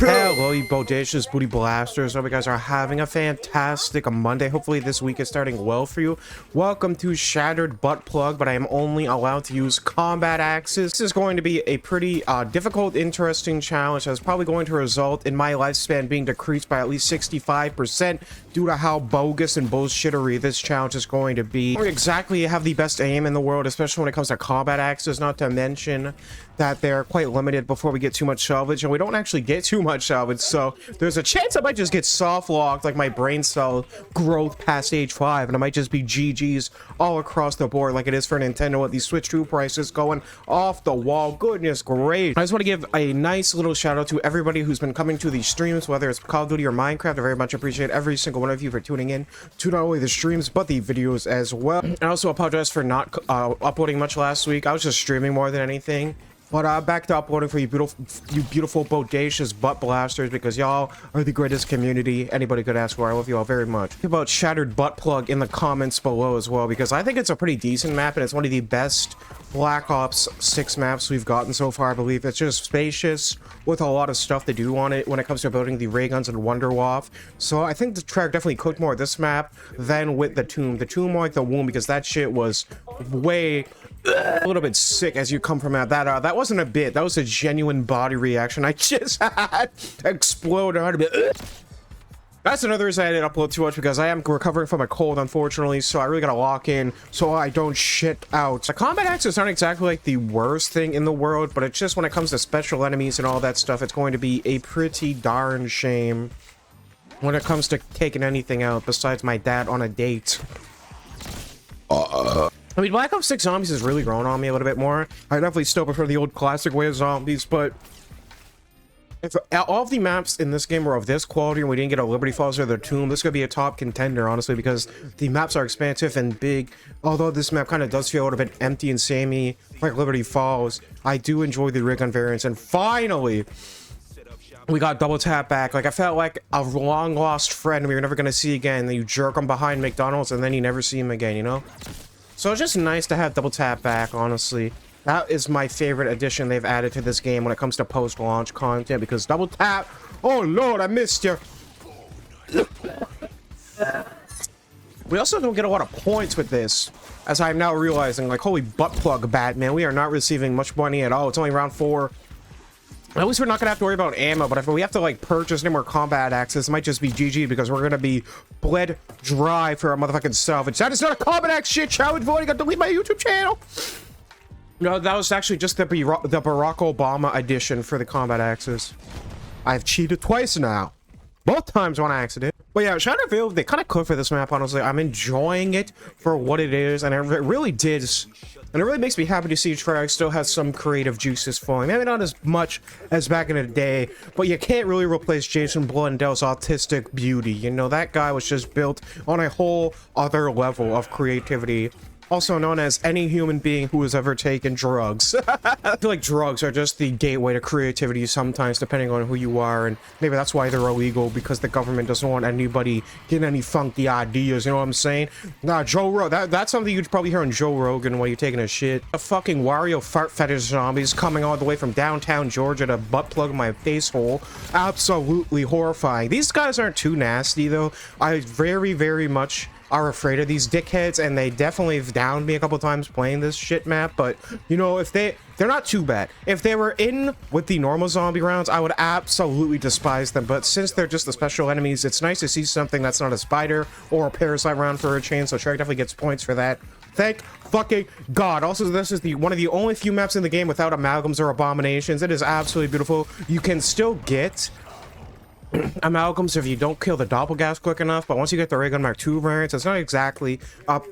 Hello, you bodacious booty blasters. Hope you guys are having a fantastic Monday. Hopefully this week is starting well for you. Welcome to Shattered Butt Plug, but I am only allowed to use combat axes. This is going to be a pretty difficult, interesting challenge that's probably going to result in my lifespan being decreased by at least 65% due to how bogus and bullshittery this challenge is going to be. I don't exactly have the best aim in the world, especially when it comes to combat axes, not to mention that they're quite limited before we get too much salvage, and we don't actually get too much salvage, so there's a chance I might just get soft locked, like my brain cell growth past age 5, and it might just be GG's all across the board like it is for Nintendo with these Switch 2 prices going off the wall. Goodness great. I just want to give a nice little shout out to everybody who's been coming to these streams, whether it's Call of Duty or Minecraft. I very much appreciate every single one of you for tuning in to not only the streams but the videos as well. And I also apologize for not uploading much last week. I was just streaming more than anything. But back to uploading for you beautiful bodacious butt blasters, because y'all are the greatest community anybody could ask for. I love you all very much. Think about Shattered Butt Plug in the comments below as well, because I think it's a pretty decent map and it's one of the best Black Ops 6 maps we've gotten so far. I believe it's just spacious with a lot of stuff to do on it when it comes to building the ray guns and Wonderwaff. So I think the track definitely cooked more of this map than with the tomb. The tomb more like the womb, because that shit was way a little bit sick as you come from that. That wasn't a bit, that was a genuine body reaction I just had. Explode a bit. That's another reason I didn't upload too much, because I am recovering from a cold, unfortunately, so I really gotta lock in so I don't shit out. The combat axes aren't exactly like the worst thing in the world, but it's just when it comes to special enemies and all that stuff, it's going to be a pretty darn shame when it comes to taking anything out besides my dad on a date. I mean, Black Ops 6 Zombies has really grown on me a little bit more. I definitely still prefer the old classic way of zombies, but if all of the maps in this game were of this quality and we didn't get a Liberty Falls or the Tomb, this could be a top contender, honestly, because the maps are expansive and big. Although this map kind of does feel a little bit empty and samey, like Liberty Falls, I do enjoy the ray gun variants. And finally, we got double tap back. Like, I felt like a long lost friend we were never going to see again. Then you jerk him behind McDonald's and then you never see him again, you know? So it's just nice to have double tap back, honestly. That is my favorite addition they've added to this game when it comes to post-launch content, because double tap... Oh, Lord, I missed you. We also don't get a lot of points with this, as I'm now realizing, like, holy butt plug, Batman. We are not receiving much money at all. It's only round 4. At least we're not gonna have to worry about ammo, but if we have to like purchase any more combat axes, it might just be GG, because we're gonna be bled dry for our motherfucking salvage. That is not a combat axe shit challenge voting. I got to delete my YouTube channel. No, that was actually just the Barack Obama edition for the combat axes. I've cheated twice now. Both times on accident. But yeah, Shadowfield, they kind of cooked for this map, honestly. I'm enjoying it for what it is, and it really did. And it really makes me happy to see Treyarch still has some creative juices flowing. Maybe not as much as back in the day, but you can't really replace Jason Blundell's autistic beauty. You know, that guy was just built on a whole other level of creativity. Also known as any human being who has ever taken drugs. I feel like drugs are just the gateway to creativity sometimes, depending on who you are, and maybe that's why they're illegal, because the government doesn't want anybody getting any funky ideas, you know what I'm saying? Nah, Joe Rogan, that's something you'd probably hear on Joe Rogan while you're taking a shit. A fucking Wario fart fetish zombies coming all the way from downtown Georgia to butt plug my face hole. Absolutely horrifying. These guys aren't too nasty, though. I very much are afraid of these dickheads, and they definitely have downed me a couple times playing this shit map. But you know, if they're not too bad. If they were in with the normal zombie rounds, I would absolutely despise them, but since they're just the special enemies, it's nice to see something that's not a spider or a parasite round for a change. So Shark definitely gets points for that. Thank fucking God. Also, this is one of the only few maps in the game without amalgams or abominations. It is absolutely beautiful. You can still get amalgams if you don't kill the doppelgas quick enough, but once you get the ray gun Mark II variants, it's not exactly a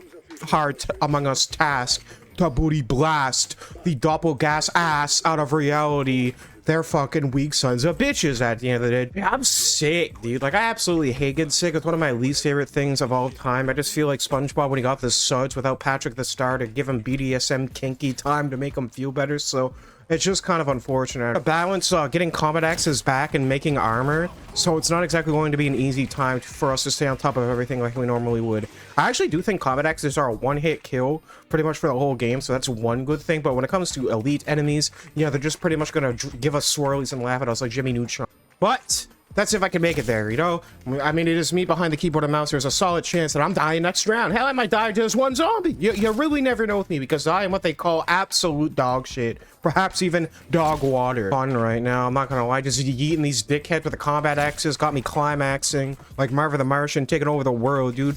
hard Among Us task to booty blast the doppelgas ass out of reality. They're fucking weak sons of bitches at the end of the day. Yeah, I'm sick, dude. Like, I absolutely hate getting sick. It's one of my least favorite things of all time. I just feel like SpongeBob when he got the suds without Patrick the Star to give him BDSM kinky time to make him feel better, so it's just kind of unfortunate. To balance getting combat axes back and making armor, so it's not exactly going to be an easy time for us to stay on top of everything like we normally would. I actually do think combat axes are a one-hit kill pretty much for the whole game, so that's one good thing. But when it comes to elite enemies, yeah, they're just pretty much gonna give us swirlies and laugh at us like Jimmy Neutron. But that's if I can make it there, you know? I mean, it is me behind the keyboard and mouse. There's a solid chance that I'm dying next round. Hell, I might die to just one zombie. You really never know with me because I am what they call absolute dog shit. Perhaps even dog water. Fun right now, I'm not gonna lie. Just yeeting these dickheads with the combat axes got me climaxing like Marvin the Martian taking over the world, dude.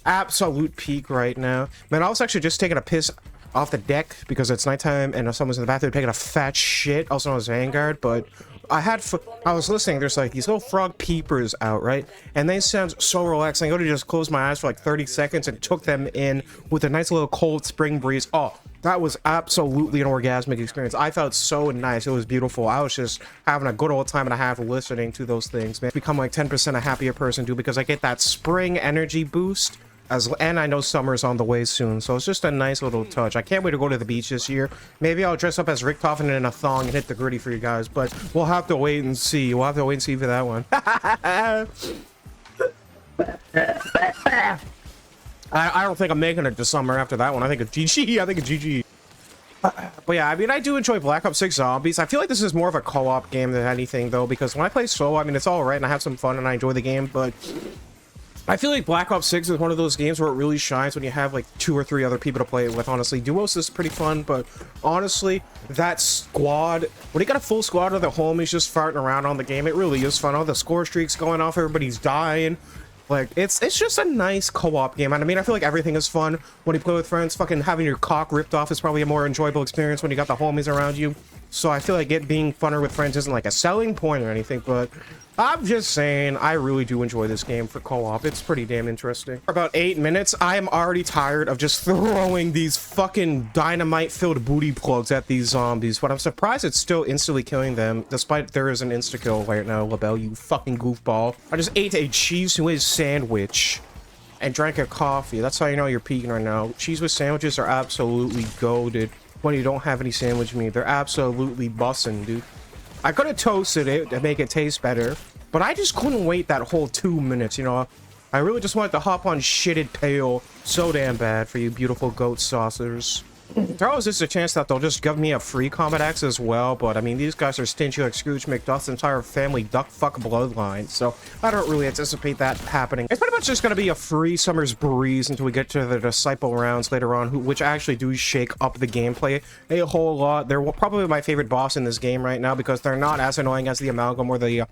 Absolute peak right now. Man, I was actually just taking a piss off the deck because it's nighttime and someone's in the bathroom taking a fat shit, also known as Vanguard, but I was listening, there's like these little frog peepers out, right? And they sound so relaxing. I could have just closed my eyes for like 30 seconds and took them in with a nice little cold spring breeze. Oh, that was absolutely an orgasmic experience. I felt so nice. It was beautiful. I was just having a good old time and a half listening to those things, man. Become like 10% a happier person, dude, because I get that spring energy boost. And I know summer's on the way soon, so it's just a nice little touch. I can't wait to go to the beach this year. Maybe I'll dress up as Richtofen in a thong and hit the gritty for you guys, but we'll have to wait and see. We'll have to wait and see for that one. I don't think I'm making it to summer after that one. I think it's GG. I think it's GG. But yeah, I mean, I do enjoy Black Ops 6 Zombies. I feel like this is more of a co-op game than anything, though, because when I play solo, I mean, it's all right, and I have some fun, and I enjoy the game, but I feel like Black Ops 6 is one of those games where it really shines when you have like 2 or 3 other people to play it with, honestly. Duos is pretty fun, but honestly, that squad, when you got a full squad of the homies just farting around on the game, it really is fun. All the score streaks going off, everybody's dying. Like, it's just a nice co-op game. And I mean, I feel like everything is fun when you play with friends. Fucking having your cock ripped off is probably a more enjoyable experience when you got the homies around you. So I feel like it being funner with friends isn't like a selling point or anything, but I'm just saying I really do enjoy this game for co-op. It's pretty damn interesting. For about 8 minutes, I am already tired of just throwing these fucking dynamite-filled booty plugs at these zombies, but I'm surprised it's still instantly killing them, despite there is an insta-kill right now, LaBelle, you fucking goofball. I just ate a cheese whiz sandwich and drank a coffee. That's how you know you're peaking right now. Cheese whiz sandwiches are absolutely goated when you don't have any sandwich meat. They're absolutely bussin', dude. I could have toasted it to make it taste better, but I just couldn't wait that whole 2 minutes, you know? I really just wanted to hop on shitted pail so damn bad for you beautiful goat saucers. There always is a chance that they'll just give me a free combat axe as well, but I mean, these guys are stingy like Scrooge McDuck's entire family duck fuck bloodline, so I don't really anticipate that happening. It's pretty much just gonna be a free summer's breeze until we get to the disciple rounds later on, which actually do shake up the gameplay a whole lot. They're probably my favorite boss in this game right now because they're not as annoying as the Amalgam or the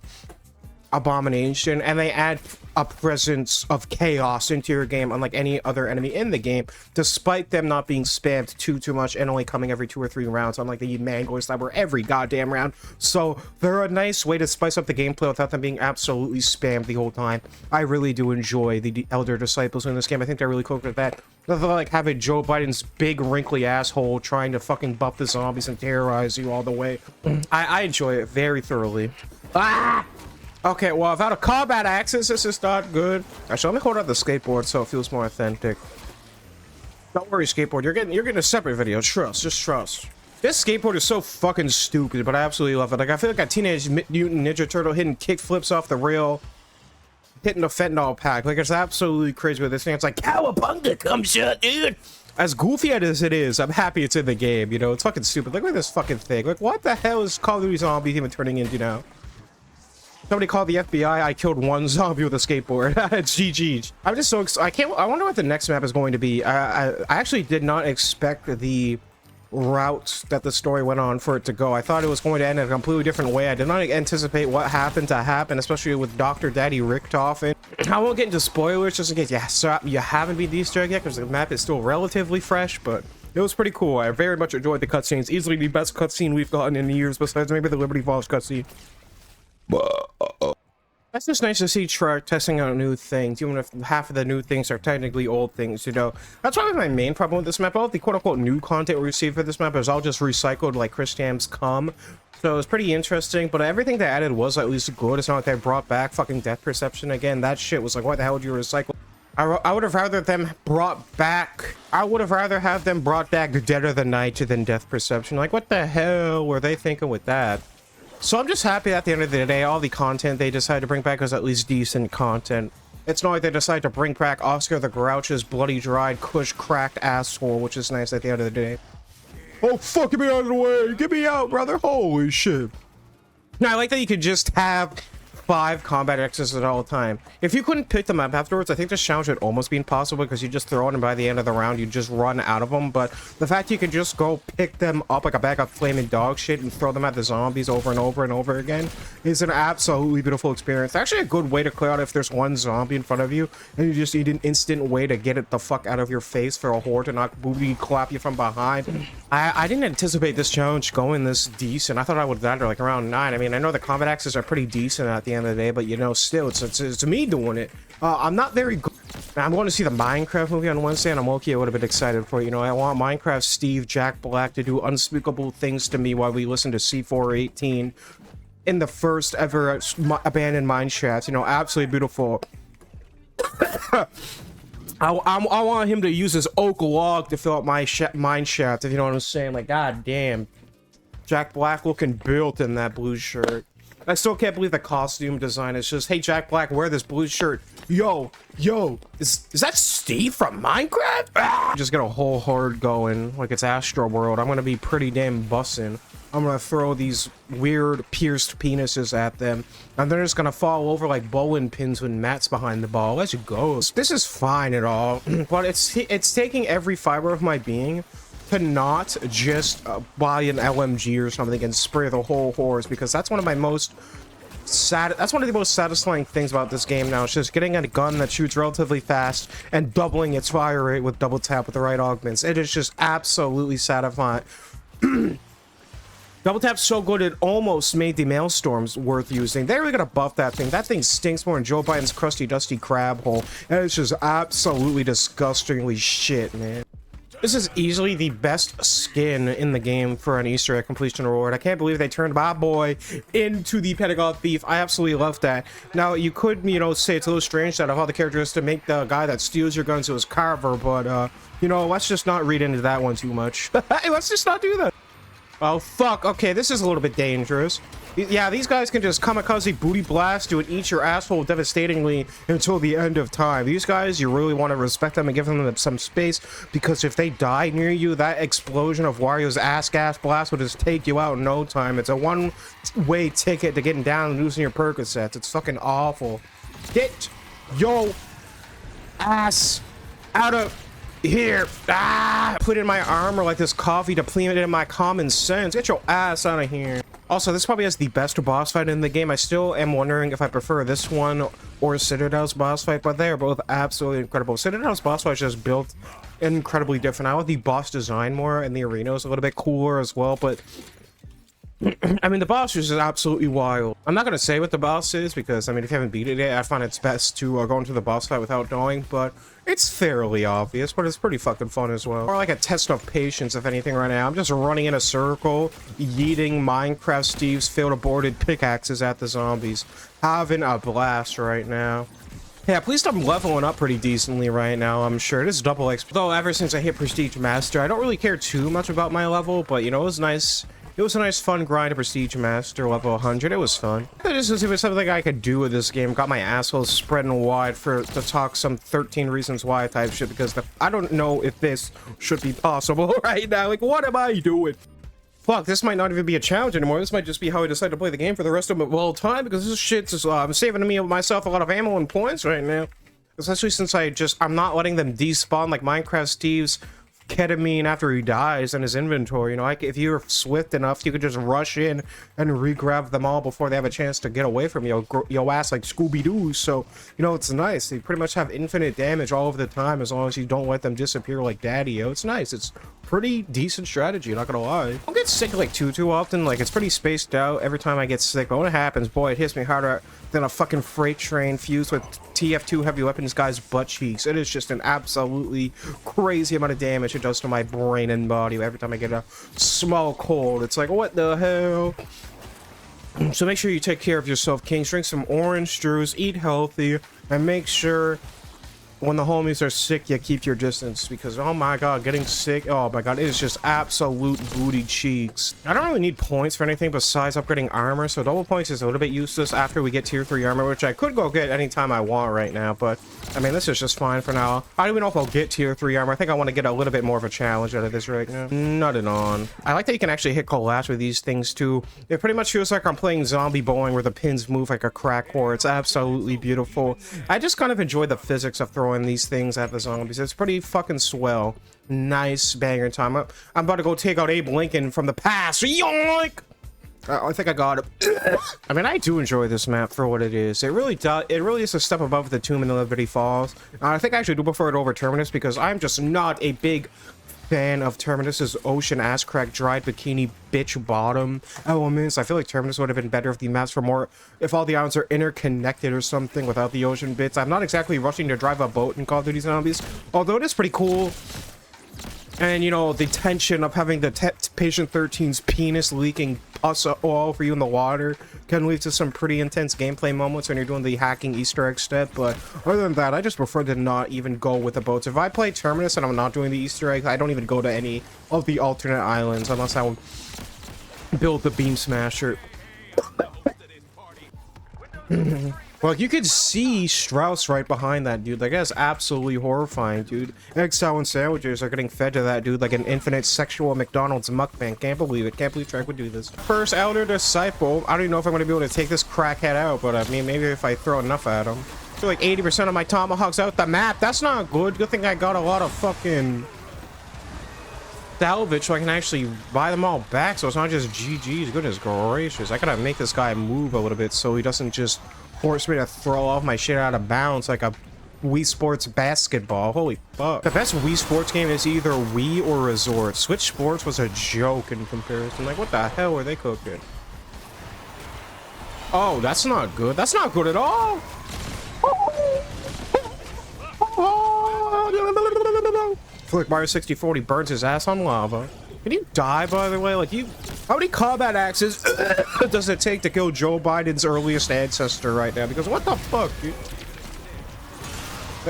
Abomination, and they add a presence of chaos into your game unlike any other enemy in the game, despite them not being spammed too much and only coming every 2 or 3 rounds, unlike the Manglers that were every goddamn round. So they're a nice way to spice up the gameplay without them being absolutely spammed the whole time. I really do enjoy the Elder Disciples in this game. I think they're really cool with that. They're like having Joe Biden's big wrinkly asshole trying to fucking buff the zombies and terrorize you all the way. I enjoy it very thoroughly. Ah! Okay, well, without a combat axis, this is not good. Actually, let me hold out the skateboard so it feels more authentic. Don't worry, skateboard. You're getting a separate video. Trust. Just trust. This skateboard is so fucking stupid, but I absolutely love it. Like, I feel like a Teenage Mutant Ninja Turtle hitting kick flips off the rail, hitting a fentanyl pack. Like, it's absolutely crazy with this thing. It's like, cowabunga, come shot, dude. As goofy as it is, I'm happy it's in the game, you know? It's fucking stupid. Look at this fucking thing. Like, what the hell is Call of Duty Zombies even turning into now? Somebody called the FBI. I killed one zombie with a skateboard. It's GG. I'm just so excited. I wonder what the next map is going to be. I actually did not expect the route that the story went on for it to go. I thought it was going to end in a completely different way. I did not anticipate what happened to happen, especially with Dr. Daddy Richtofen. I won't get into spoilers just in case you haven't beat the Easter egg yet, because the map is still relatively fresh, but it was pretty cool. I very much enjoyed the cutscenes. Easily the best cutscene we've gotten in years, besides maybe the Liberty Falls cutscene. That's just nice to see Trek testing out new things, even if half of the new things are technically old things, you know. That's probably my main problem with this map. All of the quote-unquote new content we received for this map is all just recycled like Chris Jam's come. So it's pretty interesting, but everything they added was at least good. It's not like they brought back fucking Death Perception again. That shit was like, what the hell would you recycle? I would have rather them brought back... I would have rather have them brought back Dead of the Night than Death Perception. Like, what the hell were they thinking with that? So I'm just happy at the end of the day, all the content they decided to bring back was at least decent content. It's not like they decided to bring back Oscar the Grouch's bloody dried, cush cracked asshole, which is nice at the end of the day. Oh fuck, get me out of the way! Get me out, brother! Holy shit! Now, I like that you could just have 5 combat X's at all time. If you couldn't pick them up afterwards, I think this challenge would almost be impossible because you just throw it and by the end of the round, you just run out of them. But the fact you can just go pick them up like a bag of flaming dog shit and throw them at the zombies over and over and over again is an absolutely beautiful experience. Actually a good way to clear out if there's one zombie in front of you and you just need an instant way to get it the fuck out of your face for a horde to not booty clap you from behind. I didn't anticipate this challenge going this decent. I thought I would die like around 9. I mean, I know the combat axes are pretty decent at the end of the day, but you know, still, it's me doing it. I'm not very good. I'm going to see the Minecraft movie on Wednesday, and I'm okay. I would have been excited for it. You know, I want Minecraft Steve, Jack Black to do unspeakable things to me while we listen to C418 in the first ever abandoned mine shaft. You know, absolutely beautiful. I want him to use his oak log to fill up my mine shaft, if you know what I'm saying. Like, god damn. Jack Black looking built in that blue shirt. I still can't believe the costume design is just, hey, Jack Black, wear this blue shirt. Yo, is that Steve from Minecraft? Ah! Just get a whole horde going like it's Astro World. I'm gonna be pretty damn bussin'. I'm gonna throw these weird pierced penises at them, and they're just gonna fall over like bowling pins when Matt's behind the ball. Let's go. This is fine at all, but it's taking every fiber of my being to not just buy an LMG or something and spray the whole horse, because that's one of my most that's one of the most satisfying things about this game now. It's just getting a gun that shoots relatively fast and doubling its fire rate with double tap with the right augments. It is just absolutely satisfying. Double tap's so good it almost made the Maelstorms worth using. They really gotta buff that thing. That thing stinks more than Joe Biden's crusty dusty crab hole, and it's just absolutely disgustingly shit, man. This is easily the best skin in the game for an Easter egg completion reward. I can't believe they turned my boy into the Pentagon Thief. I absolutely love that. Now, you could, you know, say it's a little strange that of all the characters to make the guy that steals your guns his Carver, but, you know, let's just not read into that one too much. Hey, let's just not do that. Oh, fuck. Okay, this is a little bit dangerous. Yeah, these guys can just kamikaze booty blast you and eat your asshole devastatingly until the end of time. These guys, you really want to respect them and give them some space, because if they die near you, that explosion of Wario's ass gas blast will just take you out in no time. It's a one-way ticket to getting down and losing your Percocets. It's fucking awful. Get your ass out of here. Ah! Put in my armor like this coffee depleted in my common sense. Get your ass out of here. Also, this probably has the best boss fight in the game. I still am wondering if I prefer this one or Citadel's boss fight, but they are both absolutely incredible. Citadel's boss fight is just built incredibly different. I like the boss design more, and the arena is a little bit cooler as well, but I mean, the boss is absolutely wild. I'm not going to say what the boss is because, I mean, if you haven't beat it yet, I find it's best to go into the boss fight without knowing, but it's fairly obvious, but it's pretty fucking fun as well. Or like a test of patience, if anything, right now. I'm just running in a circle, yeeting Minecraft Steve's failed aborted pickaxes at the zombies. Having a blast right now. Yeah, at least I'm leveling up pretty decently right now, I'm sure. This is double XP. Though, ever since I hit Prestige Master, I don't really care too much about my level, but, you know, it was nice. It was a nice fun grind to Prestige Master level 100. It was fun. I just was something I could do with this game. Got my asshole spreading wide to talk some 13 reasons why type shit, because I don't know if this should be possible right now. Like, what am I doing? Fuck, this might not even be a challenge anymore. This might just be how I decide to play the game for the rest of my time, because this shit's just, I'm saving myself a lot of ammo and points right now. Especially since I'm not letting them despawn like Minecraft Steve's ketamine after he dies in his inventory. You know, like if you're swift enough, you could just rush in and re-grab them all before they have a chance to get away from you, your ass like Scooby-Doo. So, you know, it's nice. They pretty much have infinite damage all over the time as long as you don't let them disappear like Daddy-O. It's nice. It's pretty decent strategy, not gonna lie. I don't get sick like too often. Like, it's pretty spaced out every time I get sick, but when it happens, boy, it hits me harder than a fucking freight train fused with TF2 heavy weapons guy's butt cheeks. It is just an absolutely crazy amount of damage it does to my brain and body every time I get a small cold. It's like, what the hell? So make sure you take care of yourself, Kings. Drink some orange juice, eat healthy, and make sure when the homies are sick, you keep your distance because, oh my god, getting sick, oh my god, it is just absolute booty cheeks. I don't really need points for anything besides upgrading armor, so double points is a little bit useless after we get tier 3 armor, which I could go get anytime I want right now, but I mean, this is just fine for now. I don't even know if I'll get tier 3 armor. I think I want to get a little bit more of a challenge out of this right now. Nothing on. I like that you can actually hit collapse with these things too. It pretty much feels like I'm playing zombie bowling where the pins move like a crack whore. It's absolutely beautiful. I just kind of enjoy the physics of throwing these things at the zombies. It's pretty fucking swell. Nice banger time. I'm about to go take out Abe Lincoln from the past. Yoink! I think I got it. I mean, I do enjoy this map for what it is. It really does. It really is a step above the Tomb in the Liberty Falls. I think I actually do prefer it over Terminus because I'm just not a big fan of Terminus's ocean ass crack dried bikini bitch bottom elements. I feel like Terminus would have been better if the maps were more, if all the islands are interconnected or something without the ocean bits. I'm not exactly rushing to drive a boat in Call of Duty Zombies, although it is pretty cool. And you know, the tension of having the Patient 13's penis leaking pus all over you in the water can lead to some pretty intense gameplay moments when you're doing the hacking Easter egg step. But other than that, I just prefer to not even go with the boats. If I play Terminus and I'm not doing the Easter egg, I don't even go to any of the alternate islands unless I would build the Beam Smasher. Well, you could see Strauss right behind that dude. Like, that's absolutely horrifying, dude. Egg salad sandwiches are getting fed to that dude like an infinite sexual McDonald's mukbang. Can't believe it. Can't believe Trek would do this. First Elder Disciple. I don't even know if I'm going to be able to take this crackhead out, but I mean, maybe if I throw enough at him. I feel like 80% of my tomahawks out the map. That's not good. Good thing I got a lot of fucking salvage so I can actually buy them all back, so it's not just GG's. Goodness gracious. I gotta make this guy move a little bit so he doesn't just force me to throw off my shit out of bounds like a Wii Sports basketball. Holy fuck. The best Wii Sports game is either Wii or Resort. Switch Sports was a joke in comparison. Like, what the hell were they cooking? Oh, that's not good. That's not good at all. Flick Mario 6040 burns his ass on lava. Can you die, by the way? Like, how many combat axes does it take to kill Joe Biden's earliest ancestor right now? Because what the fuck, dude?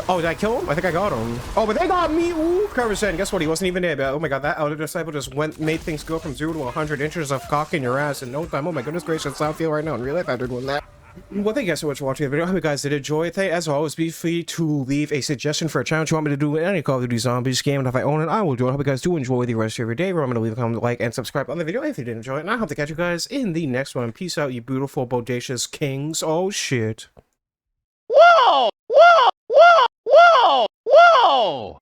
Oh, did I kill him? I think I got him. Oh, but they got me. Ooh, Carver guess what? He wasn't even there. But oh my god, that Elder Disciple just made things go from 0 to 100 inches of cock in your ass in no time. Oh my goodness gracious, that's how I feel right now in real life after doing that. Well, thank you guys so much for watching the video. I hope you guys did enjoy it. As always, be free to leave a suggestion for a challenge you want me to do in any Call of Duty Zombies game, and if I own it, I will do it. I hope you guys do enjoy the rest of your day. Remember to leave a comment, like, and subscribe on the video if you did enjoy it, and I hope to catch you guys in the next one. Peace out, you beautiful, bodacious kings. Oh, shit. Whoa! Whoa! Whoa! Whoa! Whoa!